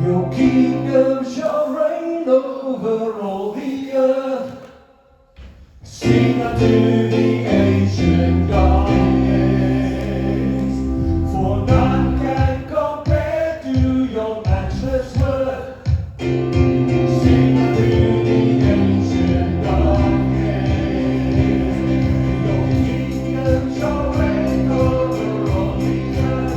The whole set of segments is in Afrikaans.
Your kingdom shall reign over all the earth. Sing unto the ancient gods, for none can compare to your matchless worth. Sing unto the ancient gods, your kingdom shall reign over all the earth.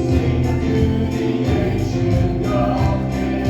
Sing unto the ancient gods.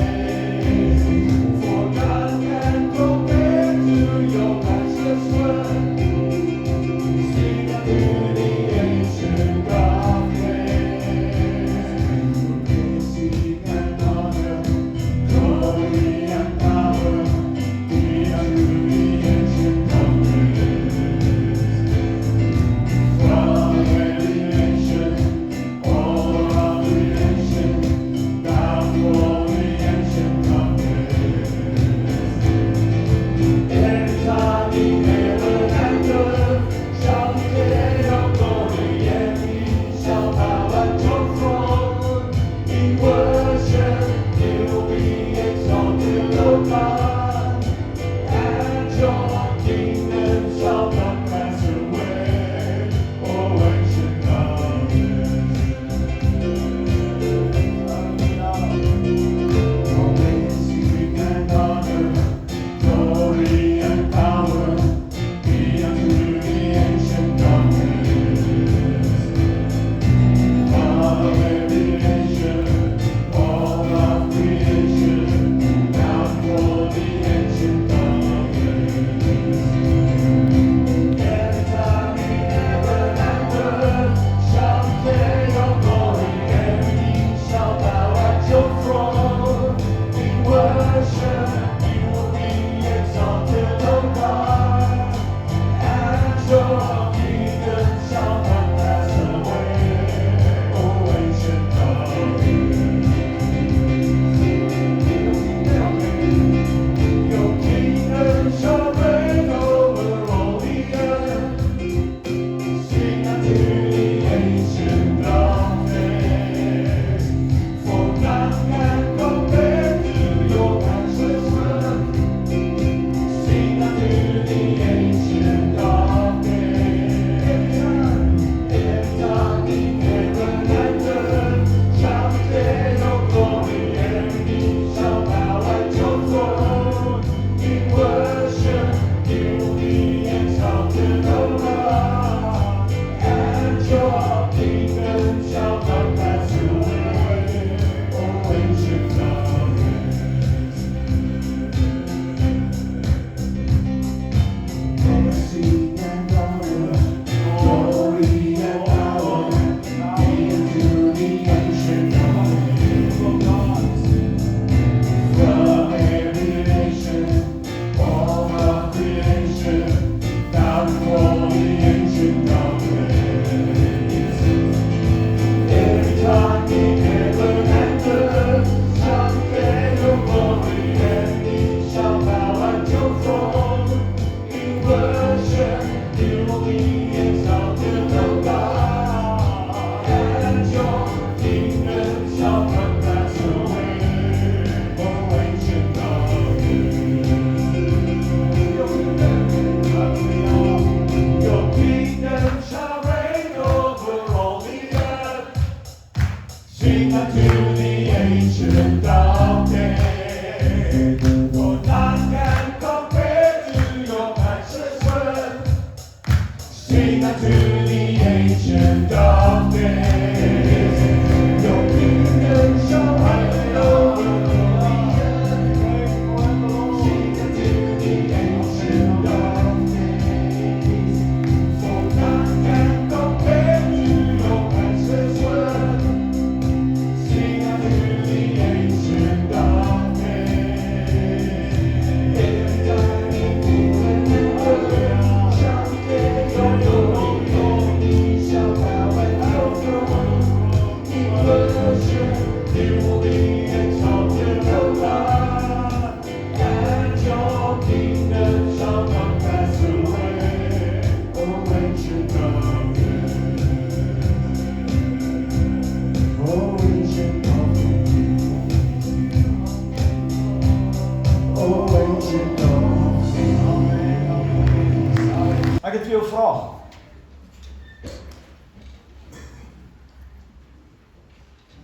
Ek het vir jou 'n vraag.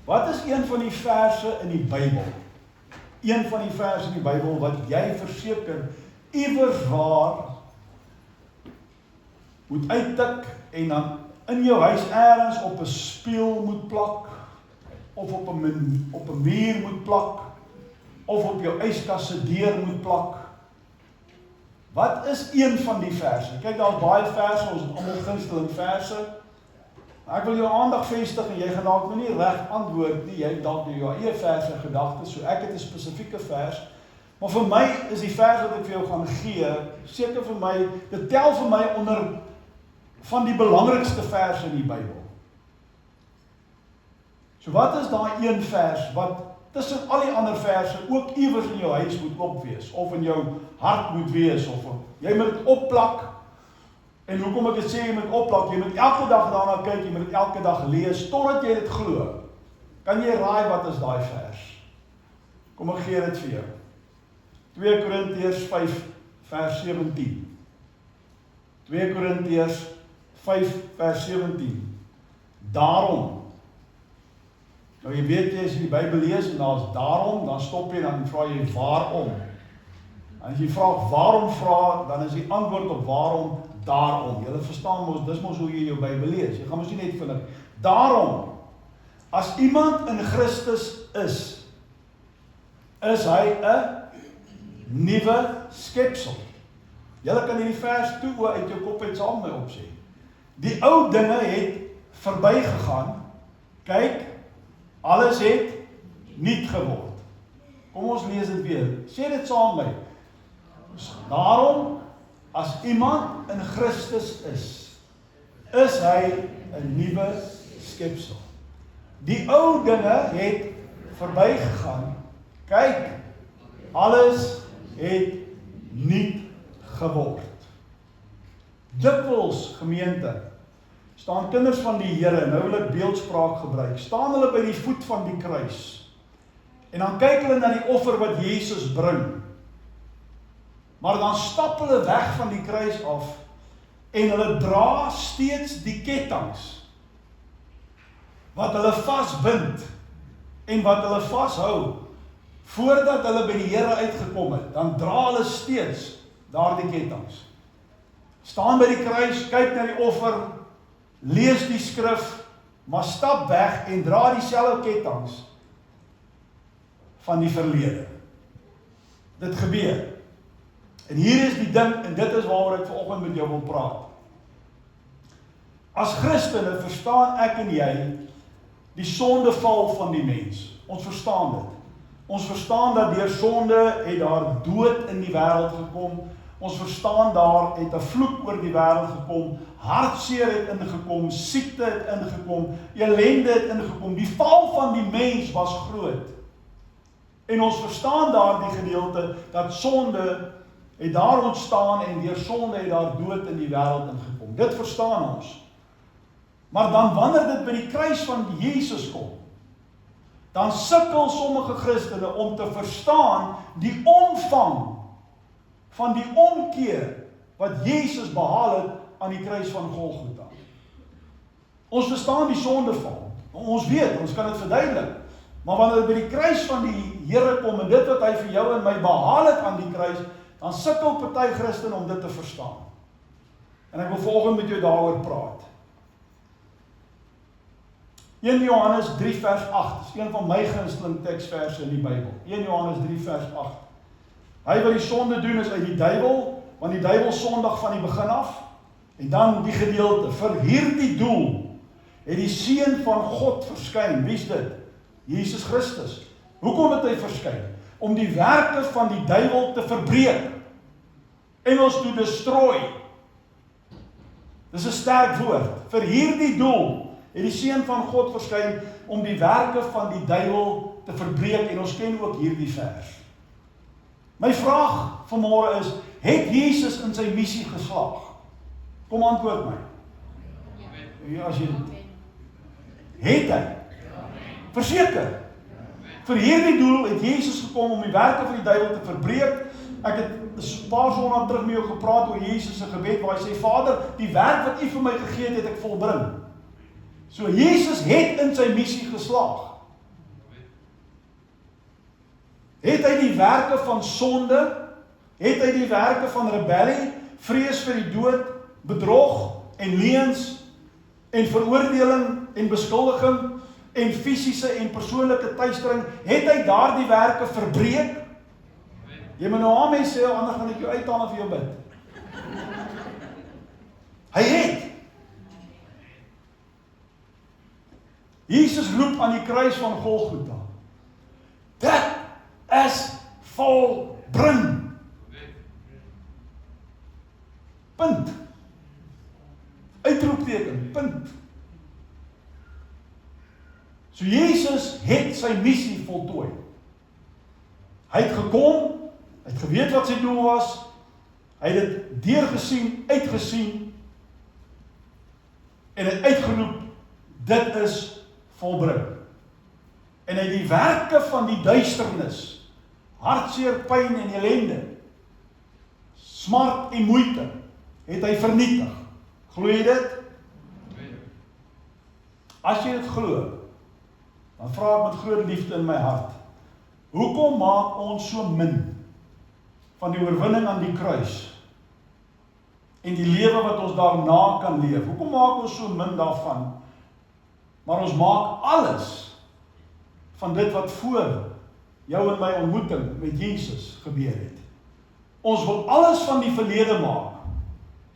Wat is een van die verse in die Bybel? Een van die verse in die Bybel wat jy verseker iewers waar moet uittik en dan in jou huis ergens op 'n spieël moet plak of op 'n muur moet plak of op jou yskas se deur moet plak. Wat is een van die verse? Kyk, daar's baie verse, ons het almal gunsteling verse. Ek wil jou aandag vestig en jy gaan dalk nou nie reg antwoord nie. Jy het dalk jou eie verse gedagtes, so ek het 'n spesifieke vers. Maar vir my is die vers wat ek vir jou gaan gee, seker vir my, dit tel vir my onder van die belangrikste verse in die Bybel. So wat is daai een vers wat tussen al die ander verse ook iewers in jou huis moet op wees, of in jou hart moet wees, of jy moet dit opplak. En hoekom ek dit sê jy moet opplak, jy moet elke dag daarna kyk, jy moet dit elke dag lees, totdat jy dit glo. Kan jy raai wat is daai vers? Kom ek gee dit vir jou. 2 Korintiërs 5 vers 17. 2 Korintiërs 5 vers 17. Daarom. Nou jy weet jy as jy die Bybel lees en daar's daarom, dan stop jy dan vra jy waarom. En as jy vra waarom vra, dan is die antwoord op waarom daarom. Julle verstaan mos, dis mos hoe jy jou Bybel lees. Jy gaan mos nie net vind. Daarom, as iemand in Christus is hy 'n nuwe skepsel. Julle kan hierdie vers toe uit jou kop uit saam met my opsê. Die ou dinge het verbygegaan. Kyk, alles het nuut geword. Kom ons lees dit weer. Sê dit saam met my. Daarom, as iemand in Christus is hy 'n nuwe skepsel. Die ou dinge het verbygegaan. Kyk, alles het nuut geword. Dikwels, gemeente, staan kinders van die Here, nou wil ek beeldspraak gebruik, staan hulle by die voet van die kruis, en dan kyk hulle na die offer wat Jesus bring, maar dan stap hulle weg van die kruis af, en hulle dra steeds die kettinge, wat hulle vasbind, en wat hulle vashou, voordat hulle by die Here uitgekom het, dan dra hulle steeds daardie kettinge. Staan by die kruis, kyk na die offer, lees die skrif, maar stap weg en dra dieselfde kettinge van die verlede. Dit gebeur. En hier is die ding, en dit is waaroor ek vanoggend met jou wil praat. As Christene verstaan ek en jy die sondeval van die mens. Ons verstaan dit. Ons verstaan dat deur sonde het daar dood in die wêreld gekom. Ons verstaan daar het 'n vloek oor die wêreld gekom. Hartseer het ingekom, siekte het ingekom, ellende het ingekom. Die val van die mens was groot. En ons verstaan daar die gedeelte dat sonde het daar ontstaan en deur sonde het daar dood in die wêreld ingekom. Dit verstaan ons. Maar dan wanneer dit by die kruis van Jesus kom, dan sukkel sommige Christene om te verstaan die omvang van die omkeer wat Jesus behaal het aan die kruis van Golgotha. Ons verstaan die sondeval. Ons weet, ons kan dit verduidelik. Maar wanneer dit by die kruis van die Here kom en dit wat hy vir jou en my behaal het aan die kruis, dan sukkel party Christene om dit te verstaan. En ek wil vanoggend met jou daaroor praat. 1 Johannes 3 vers 8 is een van my gunsteling teksverse in die Bybel. 1 Johannes 3 vers 8. Hy wat die sonde doen is uit die duiwel, want die duiwel sondig van die begin af. En dan die gedeelte, vir hierdie doel het die Seun van God verskyn. Wie is dit? Jesus Christus. Hoekom het hy verskyn? Om die werke van die duiwel te verbreek. Engels to destroy. Dis 'n sterk woord. Vir hierdie doel het die Seun van God verskyn om die werke van die duiwel te verbreek, en ons ken ook hierdie vers. My vraag vanmôre is, het Jesus in sy missie geslaag? Kom antwoord my. Ja, as jy het hy? Verseker. Vir hierdie doel het Jesus gekom om die werke van die duiwel te verbreek, ek het 'n paar sondae terug met jou gepraat oor Jesus se gebed, waar hy sê, Vader, die werk wat U vir my gegee het, ek volbring. So Jesus het in sy missie geslaag. Het hy die werke van sonde, het hy die werke van rebellie, vrees vir die dood, bedrog en leuns en veroordeling en beskuldiging en fisiese en persoonlike teistering, het hy daardie werke verbreek? Jy moet nou amen sê, anders gaan ek jou uithaal en vir jou bid. Hy het. Jesus roep aan die kruis van Golgotha. Dit is volbring. Punt. Uitroepteken, punt. So Jesus het sy missie voltooi. Hy het gekom, hy het geweet wat sy doel was, hy het dit deurgesien, uitgesien, en het uitgeroep, dit is volbring. En hy het die werke van die duisternis, hartseer, pyn en ellende, smart en moeite, het hy vernietig. Glo jy dit? As jy dit glo, dan vra ek met groot liefde in my hart, hoekom maak ons so min van die oorwinning aan die kruis en die lewe wat ons daarna kan leef? Hoekom maak ons so min daarvan? Maar ons maak alles van dit wat voor jou en my ontmoeting met Jesus gebeur het. Ons wil alles van die verlede maak.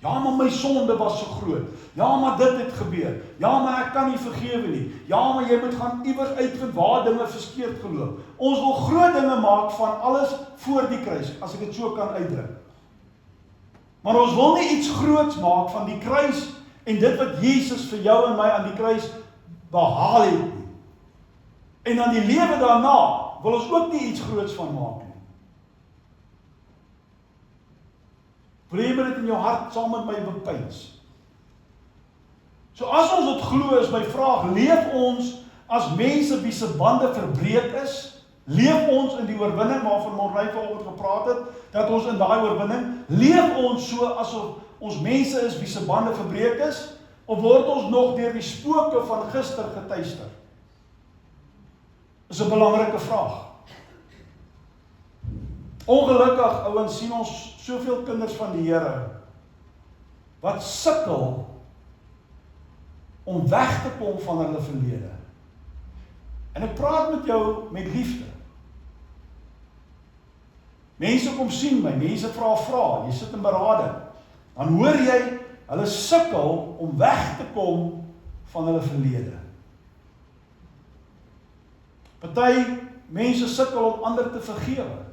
Ja, maar my sonde was so groot. Ja, maar dit het gebeur. Ja, maar ek kan nie vergewe nie. Ja, maar jy moet gaan iewers uitvind waar dinge verskeurd geloop. Ons wil groot dinge maak van alles voor die kruis, as ek dit so kan uitdruk. Maar ons wil nie iets groots maak van die kruis en dit wat Jesus vir jou en my aan die kruis behaal het nie. En aan die lewe daarna wil ons ook nie iets groots van maak nie. Wil jy dit in jou hart saam met my bepeins? So as ons dit glo, is my vraag, leef ons as mense wie se bande verbreek is? Leef ons in die oorwinning waarvan Morney vanoggend gepraat het, dat ons in daai oorwinning, leef ons so asof ons mense is wie se bande verbreek is, of word ons nog deur die spooke van gister getuister? Is 'n belangrike vraag. Ongelukkig, ouens, sien ons soveel kinders van die Here wat sukkel om weg te kom van hulle verlede. En ek praat met jou met liefde. Mense kom sien my, mense vra, jy sit in berading. Dan hoor jy, hulle sukkel om weg te kom van hulle verlede. Party mense sukkel om ander te vergewe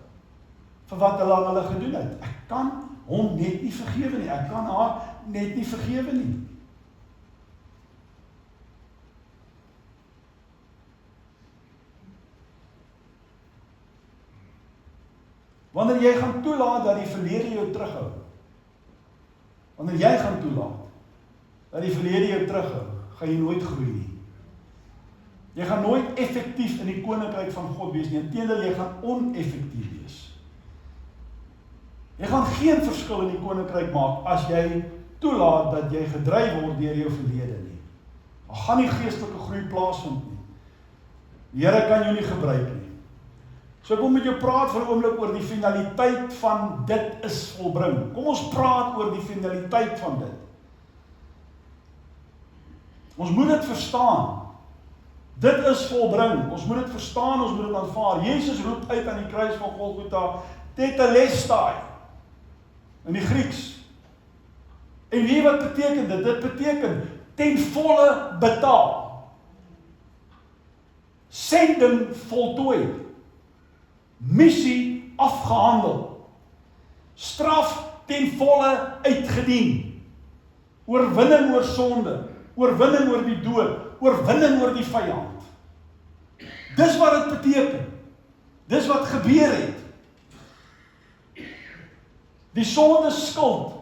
vir wat hulle aan hulle gedoen het. Ek kan hom net nie vergewe nie, ek kan haar net nie vergewe nie. Wanneer jy gaan toelaat dat die verlede jou terughou, wanneer jy gaan toelaat dat die verlede jou terughou, gaan jy nooit groei nie. Jy gaan nooit effektief in die koninkryk van God wees nie, inteendeel jy gaan oneffektief wees. Jy gaan geen verskil in die koninkryk maak as jy toelaat dat jy gedryf word deur jou verlede nie. Dan gaan nie geestelike groei plaasvind nie. Die Here kan jou nie gebruik nie. So ek wil met jou praat vir 'n oomblik oor die finaliteit van dit is volbring. Kom ons praat oor die finaliteit van dit. Ons moet dit verstaan. Dit is volbring. Ons moet dit verstaan, ons moet dit aanvaar. Jesus roep uit aan die kruis van Golgotha, tetelestai, in die Grieks. En weet wat beteken dit? Dit beteken ten volle betaal. Sending voltooi. Missie afgehandel. Straf ten volle uitgedien. Oorwinning oor sonde, oorwinning oor die dood, oorwinning oor die vyand. Dis wat dit beteken. Dis wat gebeur het. Die sonde skuld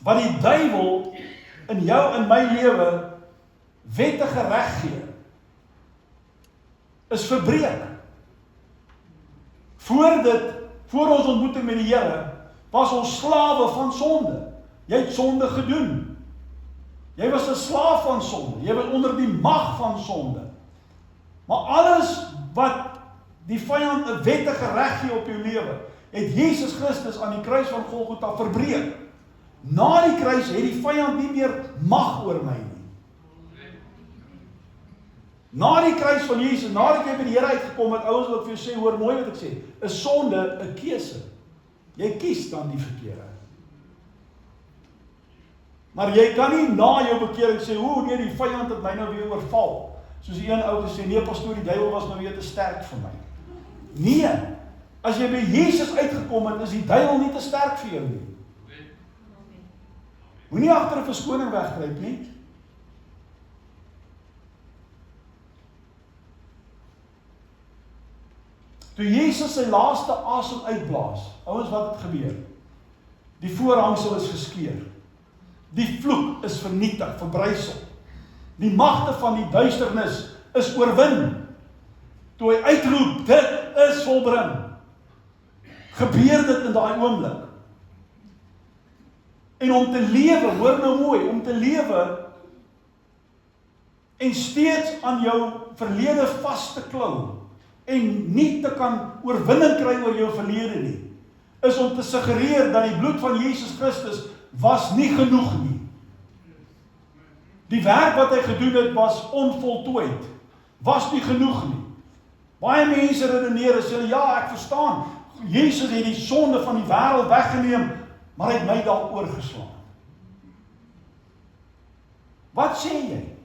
wat die duiwel in jou en my lewe wettige reg gee, is verbreek. voor ons ontmoeting met die Here, was ons slawe van sonde. Jy het sonde gedoen. Jy was 'n slaaf van sonde. Jy was onder die mag van sonde. Maar alles wat die vyand 'n wettige reg gee op jou lewe, het Jesus Christus aan die kruis van Golgotha verbreek. Na die kruis het die vyand nie meer mag oor my nie. Na die kruis van Jesus, nadat jy by die Here uitgekom het, ouens wat vir jou sê, hoor mooi wat ek sê, is sonde 'n keuse. Jy kies dan die verkeerde. Maar jy kan nie na jou bekering sê, nee, die vyand het my nou weer oorval. Soos die een ou gesê, nee pastoor, die duiwel was nou weer te sterk vir my. Nee, as jy by Jesus uitgekom het, is die duiwel nie te sterk vir jou nie. Moenie agter 'n verskoning weggryp nie. Toe Jesus sy laaste asem uitblaas, ouens, wat het gebeur? Die voorhangsel is geskeur. Die vloek is vernietig, verbrysel. Die magte van die duisternis is oorwin. Toe hy uitroep, dit is volbring. Gebeur dit in daai oomblik. En om te lewe, hoor nou mooi, om te lewe en steeds aan jou verlede vas te klou en nie te kan oorwinning kry oor jou verlede nie, is om te suggereer dat die bloed van Jesus Christus was nie genoeg nie. Die werk wat hy gedoen het was onvoltooid, was nie genoeg nie. Baie mense redeneer en sê, ja, ek verstaan, Jesus het die sonde van die wêreld weggeneem, maar hy het my dalk oorgeslaan. Wat sê jy?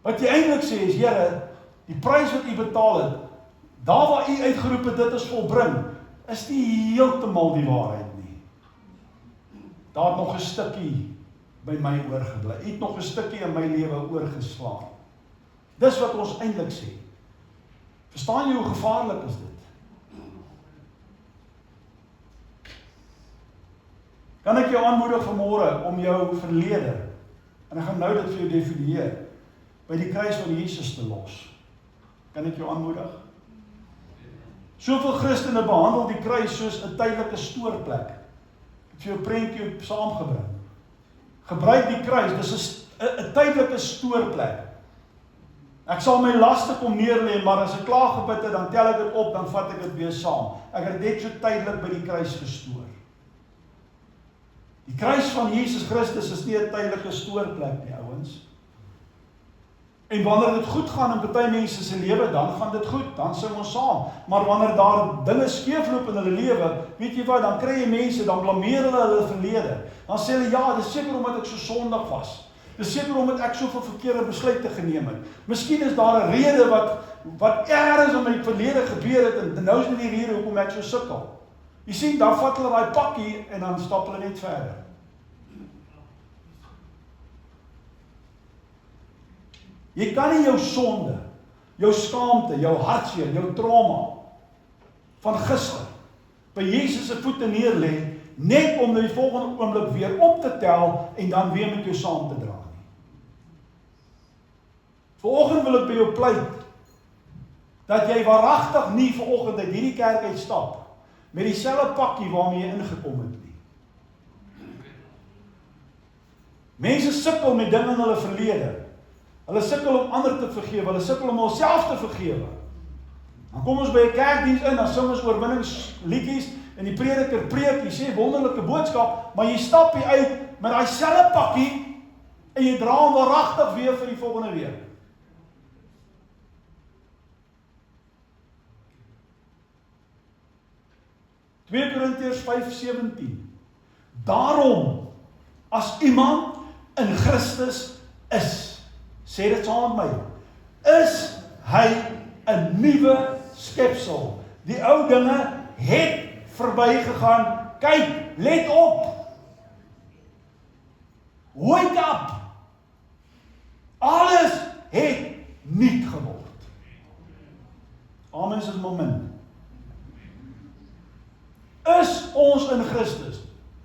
Wat jy eintlik sê is, Here, die prys wat u betaal het, daar waar u uitgeroep het, dit is volbring, is nie heeltemal die waarheid nie. Daar het nog 'n stukkie by my oorgebly. U het nog 'n stukkie in my lewe oorgeslaan. Dis wat ons eintlik sê. Verstaan jy hoe gevaarlik is dit? Kan ek jou aanmoedig vanmôre om jou verlede, en ek gaan nou dit vir jou definieer, by die kruis van Jesus te los? Kan ek jou aanmoedig? Soveel Christene behandel die kruis soos 'n tydelike stoorplek. Ek het vir jou 'n prentjie saamgebring. Gebruik die kruis, dis 'n tydelike stoorplek. Ek sal my laste kom neerlê, maar as ek klaar gebid het, dan tel ek dit op, dan vat ek dit weer saam. Ek het net so tydelik by die kruis gestoor. Die kruis van Jesus Christus is nie 'n tydelike stoorplek nie, ouens. En wanneer dit goed gaan in party mense se lewe, dan gaan dit goed, dan sing ons saam. Maar wanneer daar dinge skeefloop in hulle lewe, weet jy wat, dan kry jy mense, dan blameer hulle verlede. Dan sê hulle, ja, dis seker omdat ek so sondig was. Dis seker omdat ek soveel verkeerde besluite geneem het. Miskien is daar 'n rede wat eers in my verlede gebeur het, en nou is dit die rede hoekom ek so sukkel. Jy sien, dan vat hulle daai pakkie en dan stap hulle net verder. Jy kan nie jou sonde, jou skaamte, jou hartseer, jou trauma van gister by Jesus se voete neerlê, net om die volgende oomblik weer op te tel en dan weer met jou saam te dra nie. Vanoggend wil ek by jou pleit dat jy waaragtig nie vanoggend uit hierdie kerk uitstap met dieselfde pakkie waarmee jy ingekom het nie. Mense sukkel met dinge in hulle verlede. Hulle sukkel om ander te vergewe, hulle sukkel om hulself te vergewe. Dan kom ons by 'n kerkdiens in, dan sing ons oorwinningsliedjies en die prediker preek, hy sê wonderlike boodskap, maar jy stap hier uit met daai selfde pakkie en jy dra hom waaragtig weer vir die volgende week. Tweede Korintiërs 5:17. Daarom, as iemand in Christus is, sê dit saam met my, is hy 'n nuwe skepsel. Die ou dinge het verbygegaan. Kyk, let op. Wake up. Alles het nuut geword. Amen is 'n moment. Is ons in Christus?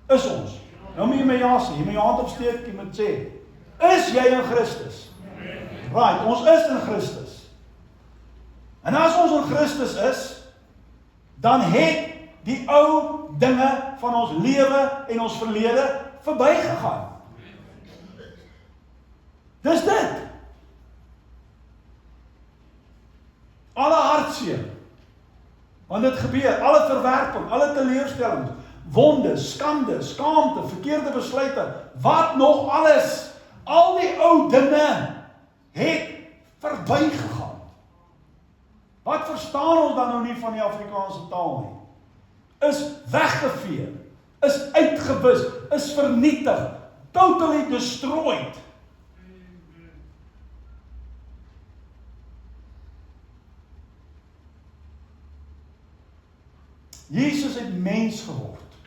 Is ons? Nou moet jy my ja sê, jy moet jou hand opsteek, jy moet sê, is jy in Christus? Right, ons is in Christus. En as ons in Christus is, dan het die ou dinge van ons lewe en ons verlede verbygegaan. Dis dit. Alle hartseer, want dit gebeur, alle verwerping, alle teleurstellings, wonde, skande, skaamte, verkeerde besluite, wat nog alles, al die ou dinge het verbygegaan. Wat verstaan ons dan nou nie van die Afrikaanse taal nie? Is weggevee, is uitgewis, is vernietig, totally destroyed. Jesus het mens geword.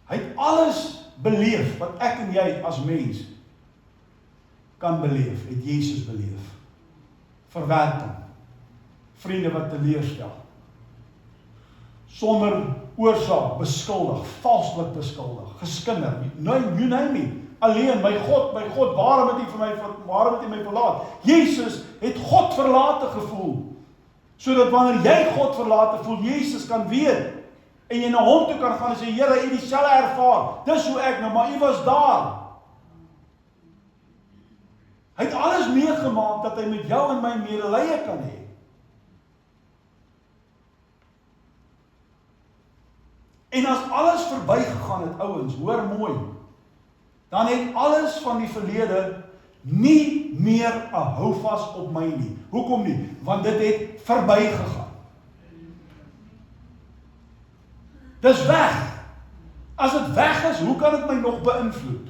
Hy het alles beleef wat ek en jy as mens kan beleef, het Jesus beleef. Verwerping, vriende wat teleurstel, sonder oorsaak beskuldig, valslik beskuldig, geskinder, you name it, alleen, my God, waarom het U my verlaat? Jesus het God verlate gevoel, sodat wanneer jy God verlate voel, Jesus kan weet, en jy na hom toe kan gaan en sê, Here, U het dieselfde ervaar, dis hoe ek nou, maar U was daar. Hy het alles meegemaak, dat hy met jou en my medelee kan hê. En as alles verbygegaan het, ouens, hoor mooi, dan het alles van die verlede nie meer 'n houvas op my nie. Hoekom nie? Want dit het verbygegaan. Dis weg. As dit weg is, hoe kan dit my nog beïnvloed?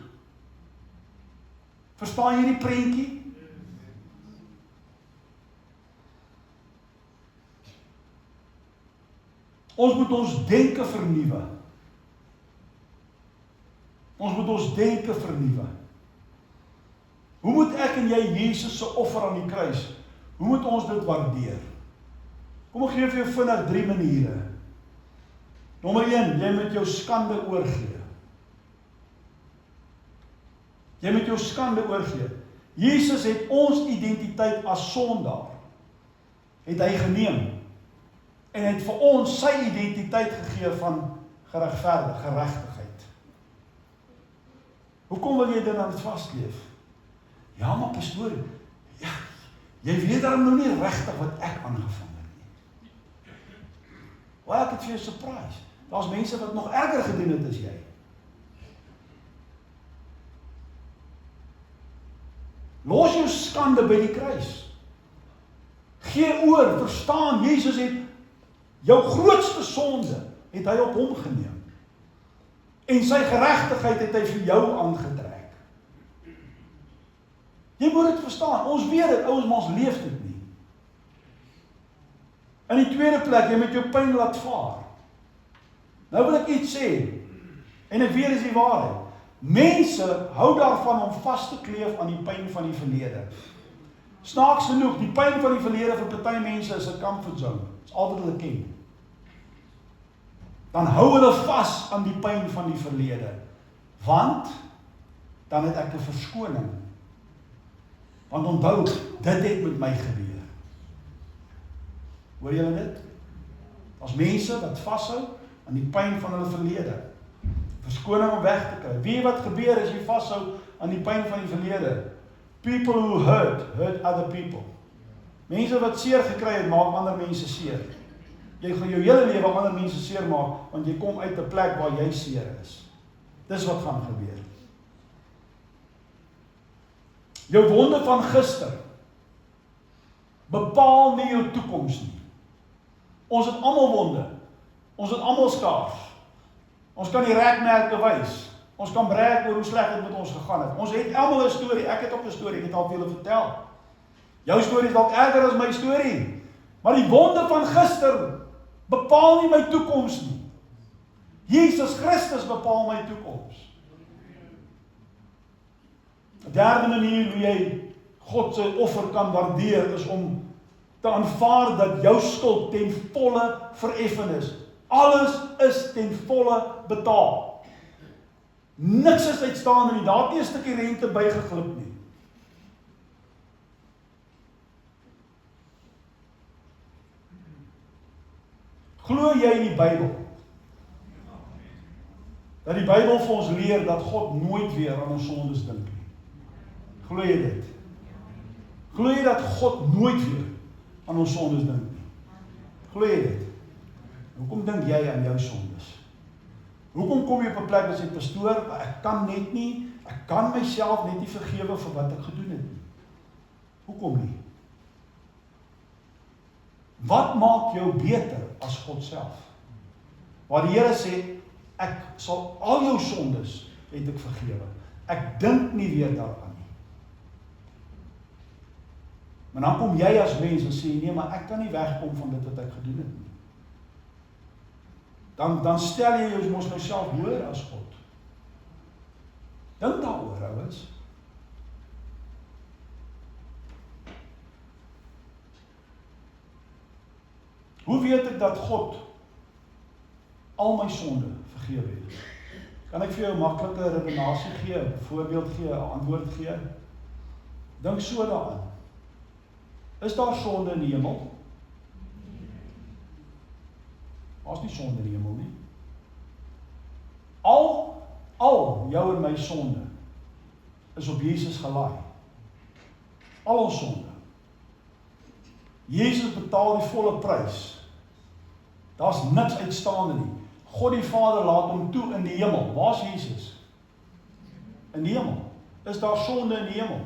Verstaan jy die prentjie? Ons moet ons denke vernuwe. Ons moet ons denke vernuwe. Hoe moet ek en jy Jesus se offer aan die kruis, hoe moet ons dit waardeer? Kom ek gee vir jou vinnig 3 maniere. Nommer 1, jy moet jou skande oorgee. Jy moet jou skande oorgee. Jesus het ons identiteit as sondaar, het hy geneem, en het vir ons sy identiteit gegee van geregtigheid. Hoekom wil jy dit dan vasleef? Ja, maar pastoor, ja, jy weet daarom nou nie regtig wat ek aangevang het nie. Wel, ek het vir jou surprise. Daar's mense wat nog erger gedoen het as jy. Los jou skande by die kruis. Gee oor, verstaan, Jesus het jou grootste sonde, het hy op hom geneem. En sy geregtigheid het hy vir jou aangetrek. Jy moet dit verstaan, ons weet dit, ouens, maar ons leef dit nie. In die tweede plek, jy moet jou pyn laat vaar. Nou wil ek iets sê, en ek weet dis die waarheid. Mense hou daarvan om vas te kleef aan die pyn van die verlede. Snaaks genoeg, die pyn van die verlede vir party mense is 'n comfort zone. Dis al wat hulle ken. Dan hou hulle vas aan die pyn van die verlede. Want dan het ek 'n verskoning. Want onthou, dit het met my gebeur. Hoor julle dit? As mense wat vashou aan die pyn van hulle verlede. Verskoning om weg te kry. Weet jy wat gebeur as jy vashou aan die pyn van die verlede? People who hurt other people. Mense wat seer gekry het, maak ander mense seer. Jy gaan jou hele lewe ander mense seer maak, want jy kom uit 'n plek waar jy seer is. Dis wat gaan gebeur. Jou wonde van gister bepaal nie jou toekoms nie. Ons het almal wonde. Ons het almal skaars. Ons kan die rekmerke wys. Ons kan brag oor hoe sleg dit met ons gegaan het. Ons het almal 'n storie. Ek het ook 'n storie. Ek het al vir julle vertel. Jou storie is dalk erger as my storie. Maar die wonde van gister bepaal nie my toekoms nie. Jesus Christus bepaal my toekoms. 'n Derde manier hoe jy God se offer kan waardeer is om te aanvaar dat jou skuld ten volle vereffen is. Alles is ten volle betaal. Niks is uitstaande nie. Daar het nie 'n stukkie rente bygeglip nie. Glo jy in die Bybel? Dat die Bybel vir ons leer dat God nooit weer aan ons sondes dink nie. Glo jy dit? Glo jy dat God nooit weer aan ons sondes dink nie? Glo jy dit? Hoekom dink jy aan jou sondes? Hoekom kom jy op 'n plek en sê, pastoor, ek kan net nie, ek kan myself net nie vergewe vir wat ek gedoen het nie? Hoekom nie? Wat maak jou beter as God self? Waar die Here sê, ek sal al jou sondes, het ek vergewe. Ek dink nie weer daaraan nie. Maar dan kom jy as mens en sê, nee, maar ek kan nie wegkom van dit wat ek gedoen het nie. Dan stel jy jou mos nou self hoër as God. Dink daaroor, ouens. Hoe weet ek dat God al my sonde vergewe het? Kan ek vir jou 'n maklike redenasie gee, 'n voorbeeld gee, 'n antwoord gee? Dink so daaraan. Is daar sonde in die hemel? Daar's nie sonde in die hemel nie. Al jou en my sonde is op Jesus gelaai. Al ons sonde. Jesus betaal die volle prys. Daar's niks uitstaande nie. God die Vader laat hom toe in die hemel. Waar's Jesus? In die hemel. Is daar sonde in die hemel?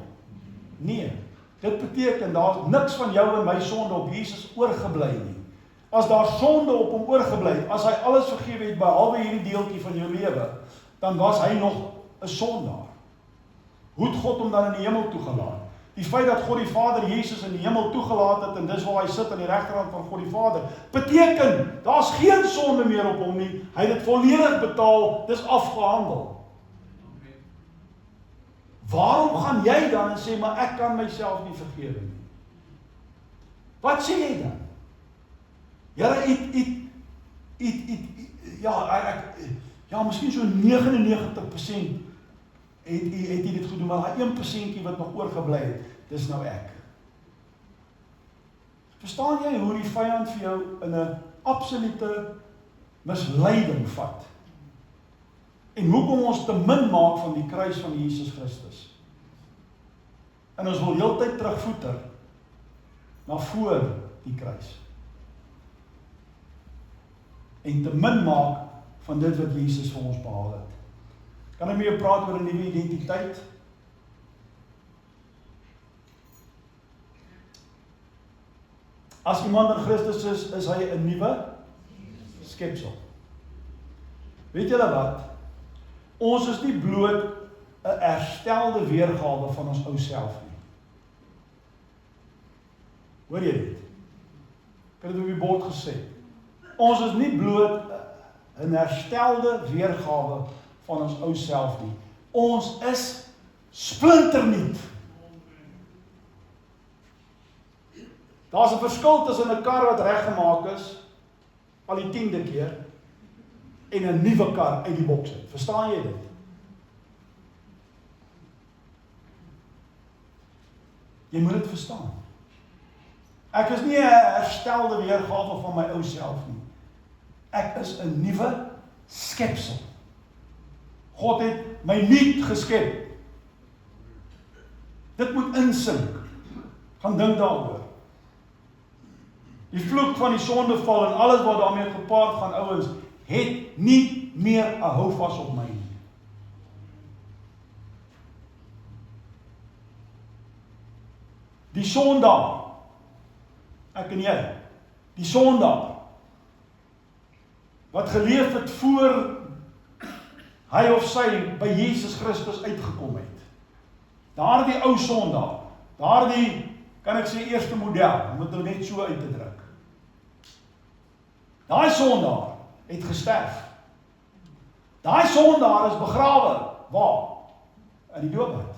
Nee. Dit beteken daar's niks van jou en my sonde op Jesus oorgebly nie. As daar sonde op hom oorgebly, as hy alles vergewe het behalwe hierdie deeltjie van jou lewe, dan was hy nog 'n sondaar. Hoe het God hom dan in die hemel toegelaat? Die feit dat God die Vader Jesus in die hemel toegelaat het en dis waar hy sit aan die regterkant van God die Vader, beteken daar's geen sonde meer op hom nie. Hy het dit volledig betaal, dis afgehandel. Waarom gaan jy dan en sê, maar ek kan myself nie vergewe nie? Wat sê jy dan? Here, miskien so 99% het jy dit gedoen, maar daai 1% wat nog oorgebly het, dis nou ek. Verstaan jy hoe die vyand vir jou in 'n absolute misleiding vat? En hoekom ons te min maak van die kruis van Jesus Christus? En ons wil heeltyd terugvoeter na voor die kruis. En te min maak van dit wat Jesus vir ons behaal het. Kan ek met jou praat oor 'n nuwe identiteit? As iemand in Christus is hy 'n nuwe skepsel. Weet julle wat? Ons is nie bloot 'n herstelde weergawe van ons ou self nie. Hoor jy dit? Ek het dit op die bord gesê. Ons is nie bloot 'n herstelde weergawe van ons ou self nie. Ons is splinternuut. Daar's 'n verskil tussen 'n kar wat reggemaak is al die 10de keer en 'n nuwe kar uit die boks uit. Verstaan jy dit? Jy moet dit verstaan. Ek is nie 'n herstelde weergawe van my ou self nie. Ek is 'n nuwe skepsel. God het my nuut geskep. Dit moet insink. Gaan dink daaroor. Die vloek van die sondeval en alles wat daarmee gepaard gaan, ouens, het nie meer 'n houvas op my nie. Die sondaar, ek en jy, die sondaar, wat geleef het voor hy of sy by Jesus Christus uitgekom het. Daardie ou sondaar, daardie, kan ek sê, eerste model, om dit nou net so uit te druk. Daai sondaar het gesterf. Daai sondaar is begrawe. Waar? In die doopbad.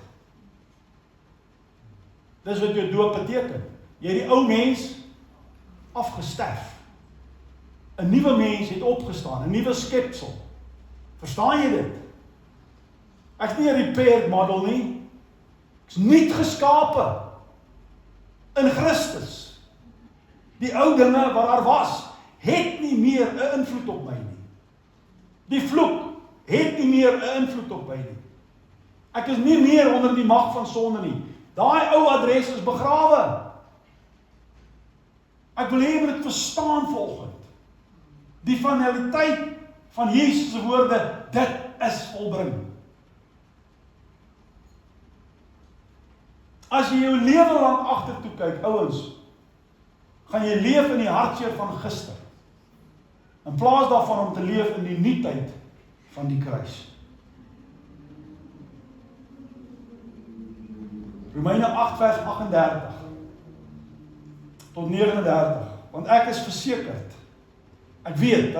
Dis wat jou doop beteken. Jy het die ou mens afgesterf. 'n nuwe mens het opgestaan, 'n nuwe skepsel. Verstaan jy dit? Ek is nie 'n repaired model nie. Ek is nuut geskape in Christus. Die ou dinge wat daar was, het nie meer 'n invloed op my nie. Die vloek het nie meer 'n invloed op my nie. Ek is nie meer onder die mag van sonde nie. Daai ou adres is begrawe. Ek wil hê jy moet dit verstaan volgend. Die finaliteit van Jesus se woorde, dit is volbring. As jy jou lewe lang agtertoe kyk, ouens, gaan jy leef in die hartseer van gister, in plaas daarvan om te leef in die nuutheid van die kruis. Romeine 8 vers 38 tot 39, want ek is versekerd, ek weet,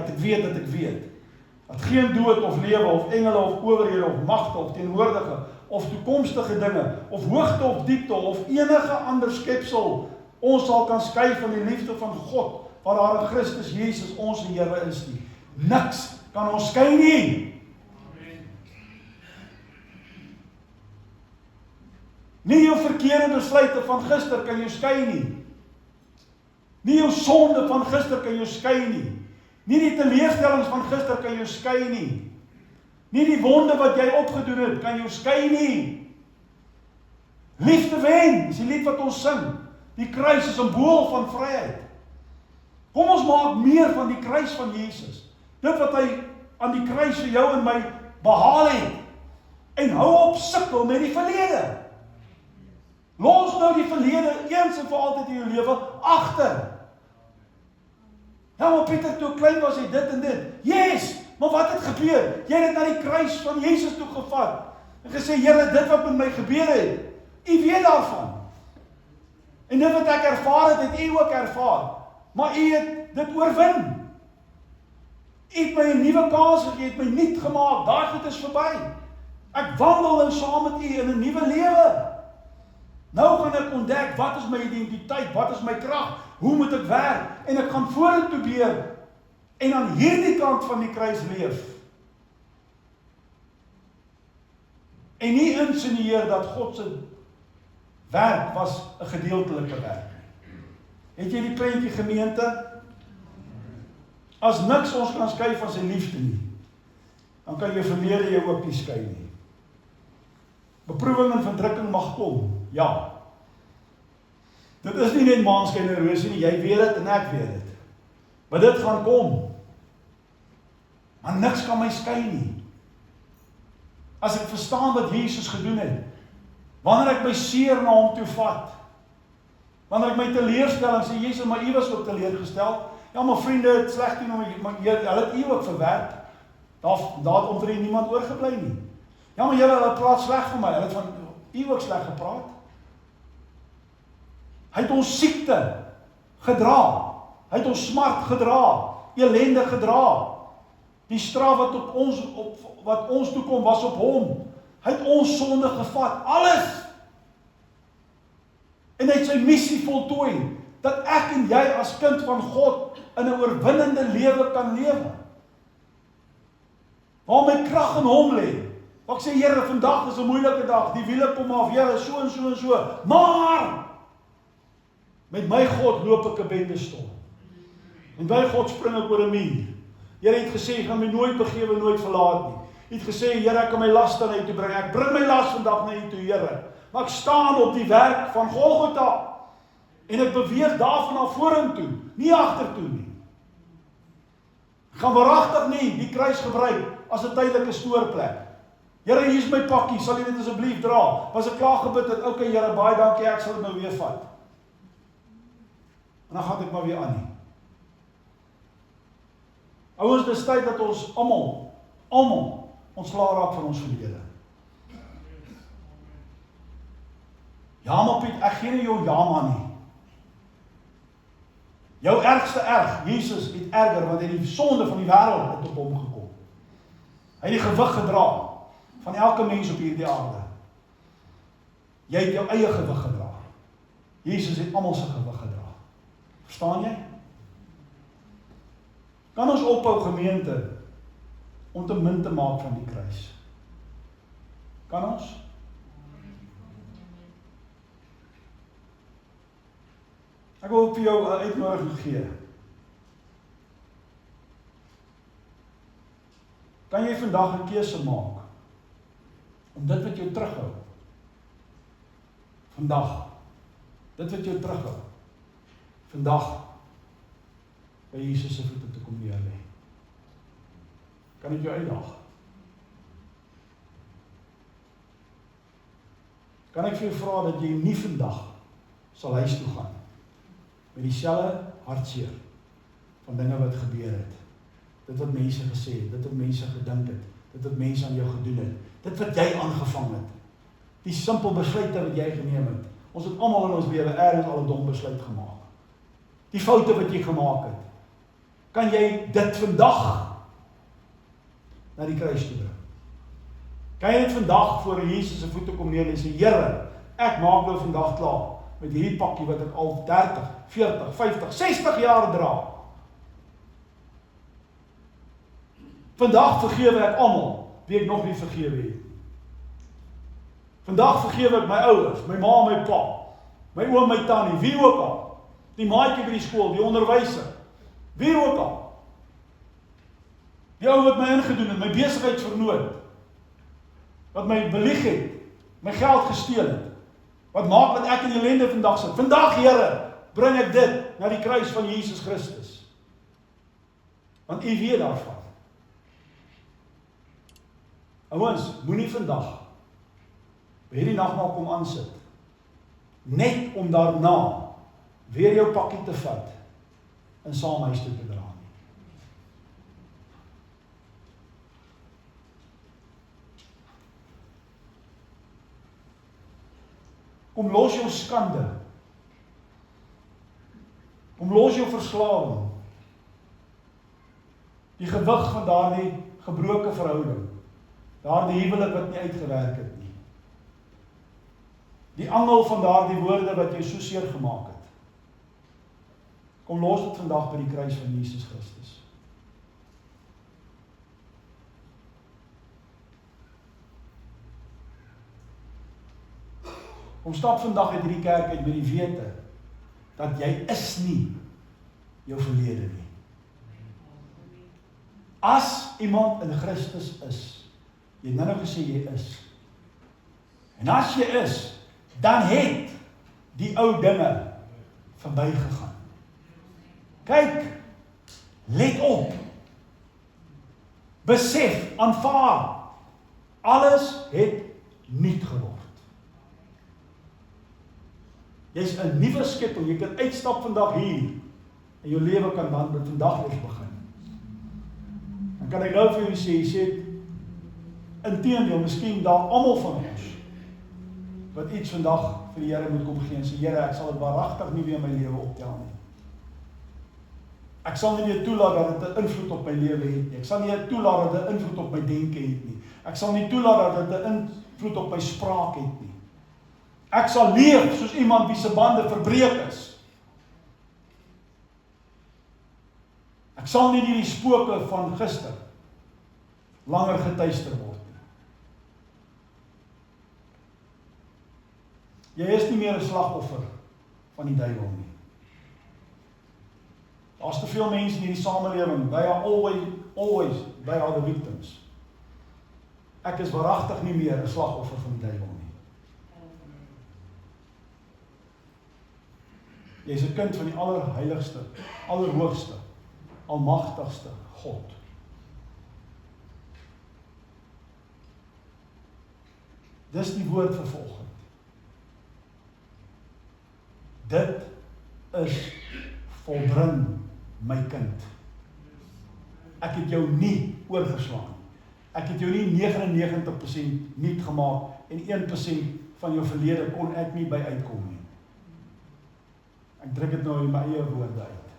dat geen dood of lewe of engele of owerhede of magte of teenwoordige of toekomstige dinge of hoogte of diepte of enige ander skepsel ons sal kan skei van die liefde van God wat daar in Christus Jesus ons Here is nie. Niks kan ons skei nie. Nie jou verkeerde besluite van gister kan jou skei nie. Nie jou sonde van gister kan jou skei nie. Nie die teleurstellings van gister kan jou skei nie. Nie die wonde wat jy opgedoen het kan jou skei nie. Liefde wen, is die lied wat ons sing. Die kruis is 'n simbool van vryheid. Kom ons maak meer van die kruis van Jesus. Dit wat hy aan die kruis vir jou en my behaal het. En hou op sukkel met die verlede. Los nou die verlede eens en vir altyd in jou lewe agter. Ja, maar Pieter, toe klein was hy dit en dit. Yes, maar wat het gebeur? Jy het dit na die kruis van Jesus toe gevat. En gesê, Here, dit wat met my gebeur het, U weet daarvan. En dit wat ek ervaar het U ook ervaar. Maar U het dit oorwin. U het my 'n nuwe kans gegee, U het my nuut gemaak. Daai goed is verby. Ek wandel saam met U in 'n nuwe lewe. Nou gaan ek ontdek, wat is my identiteit, wat is my krag, hoe moet ek werk, en ek gaan vorentoe beer, en aan hierdie kant van die kruis leef. En nie insinueer dat God se werk was 'n gedeeltelike werk. Het jy die prentjie gemeente? As niks ons kan skei van sy liefde nie, dan kan jou verlede jou ook nie skei nie. Beproewing en verdrukking mag kom. Ja. Dit is nie net maanskyn en rosie nie, jy weet dit en ek weet dit. Maar dit gaan kom. Maar niks kan my skei nie. As ek verstaan wat Jesus gedoen het, wanneer ek my seer na hom toe vat, wanneer ek my teleurstelling sê, Jesus, maar U was ook teleurgestel. Ja, maar vriende, het sleg doen, maar hulle het U ook verwerp. Daar het omtrent niemand oorgebly nie. Ja, maar julle praat sleg van my, hulle het van U ook sleg gepraat. Hy het ons siekte gedra. Hy het ons smart gedra, elende gedra. Die straf wat ons toe kom was op hom. Hy het ons sonde gevat, alles. En hy het sy missie voltooi, dat ek en jy as kind van God in 'n oorwinnende lewe kan lewe. Waar my krag in hom lê. Ek sê, Here, vandag is 'n moeilike dag, die wiele kom af, Here, so en so en so, maar met my God loop ek 'n bendestorm. En by God spring ek oor 'n muur. Here het gesê, jy gaan my nooit begewe, nooit verlaat nie. Jy het gesê, Here, ek kan my las na U toe bring. Ek bring my las vandag na U toe, Here. Maar ek staan op die werk van Golgotha. En ek beweeg daarvan na vorentoe, nie agtertoe nie. Ek gaan waaragtig nie die kruis gebruik as 'n tydelike stoorplek. Here, hier is my pakkie, sal U dit asseblief dra? Was ek klaar gebid het, okay Here, baie dankie, ek sal dit nou weer vat. En dan gaan ek maar weer aan nie. Ouens, dis tyd dat ons almal ontslae raak van ons verlede. Ja, maar Piet, ek gee nie jou ja maar nie. Jou ergste erg, Jesus het erger, want hy het die sonde van die wêreld het op hom gekom. Hy het die gewig gedra van elke mens op hierdie aarde. Jy het jou eie gewig gedra. Jesus het almal se gewig gedra. Verstaan jy? Kan ons ophou, gemeente, om te min te maak van die kruis? Kan ons? Ek wil vir jou 'n uitnodiging gee. Kan jy vandag 'n keuse maak om dit wat jou terughou, vandag, dit wat jou terughou, vandag by Jesus se voete te kom neerlê? Kan ek jou uitdaag? Kan ek vir jou vra dat jy nie vandag sal huis toe gaan met dieselfde hartseer van dinge wat gebeur het, dit wat mense gesê het, dit wat mense gedink het, dit wat mense aan jou gedoen het, dit wat jy aangevang het, die simpel besluite wat jy geneem het. Ons het almal in ons lewe ergens al 'n dom besluit gemaak. Die foute wat jy gemaak het, kan jy dit vandag na die kruis toe bring? Kan jy dit vandag voor Jesus se voete kom neer en sê, Here, ek maak nou vandag klaar met hierdie pakkie wat ek al 30, 40, 50, 60 jaar dra. Vandag vergewe ek almal wie ek nog nie vergewe het. Vandag vergewe ek my ouers, my ma, my pa, my oom, my tannie, wie ook al. Die maatjie by die skool, die onderwyser, wie ook al. Die ou wat my ingedoen het, my besigheid vernoot, wat my belieg het, my geld gesteel het, wat maak dat ek in ellende vandag sit. Vandag, Here, bring ek dit na die kruis van Jesus Christus. Want U weet daarvan. Ouens, moenie vandag by hierdie nagmaal kom aansit, net om daarna weer jou pakkie te vat en saam huis toe te dra nie. Kom los jou skande. Kom los jou verslawing. Die gewig van daardie gebroke verhouding. Daardie huwelik wat nie uitgewerk het nie. Die angel van daardie woorde wat jou so seer gemaak het. Kom los dit vandag by die kruis van Jesus Christus. Kom stap vandag uit hierdie kerk uit met die wete dat jy is nie jou verlede nie. As iemand in Christus is, jy het nou gesê jy is. En as jy is, dan het die ou dinge verbygegaan. Kyk, let op. Besef, aanvaar, alles het nuut geword. Jy's 'n nuwe skepping, jy kan uitstap vandag hier en jou lewe kan dan met vandag weer begin. Dan kan ek nou vir jou sê, inteendeel, miskien daar almal van ons wat iets vandag vir die Here moet kom gee en sê, Here, ek sal dit waaragtig nie weer in my lewe optel nie. Ek sal nie meer toelaat dat dit 'n invloed op my lewe het nie. Ek sal nie toelaat dat dit 'n invloed op my denke het nie. Ek sal nie toelaat dat dit 'n invloed op my spraak het nie. Ek sal leef soos iemand wie se bande verbreek is. Ek sal nie die spooke van gister langer getuister word nie. Jy is nie meer 'n slagoffer van die duiwel nie. Daar's te veel mense in hierdie samelewing, they are always they are the victims. Ek is waaragtig nie meer 'n slagoffer van die duiwel nie. Jy is 'n kind van die allerheiligste, allerhoogste, almagtigste God. Dis die woord vir vanoggend. Dit is volbring, my kind. Ek het jou nie oorgeslaan. Ek het jou nie 99% nuut gemaak en 1% van jou verlede kon ek nie by uitkom nie. Ek druk dit nou in my eie woorde uit.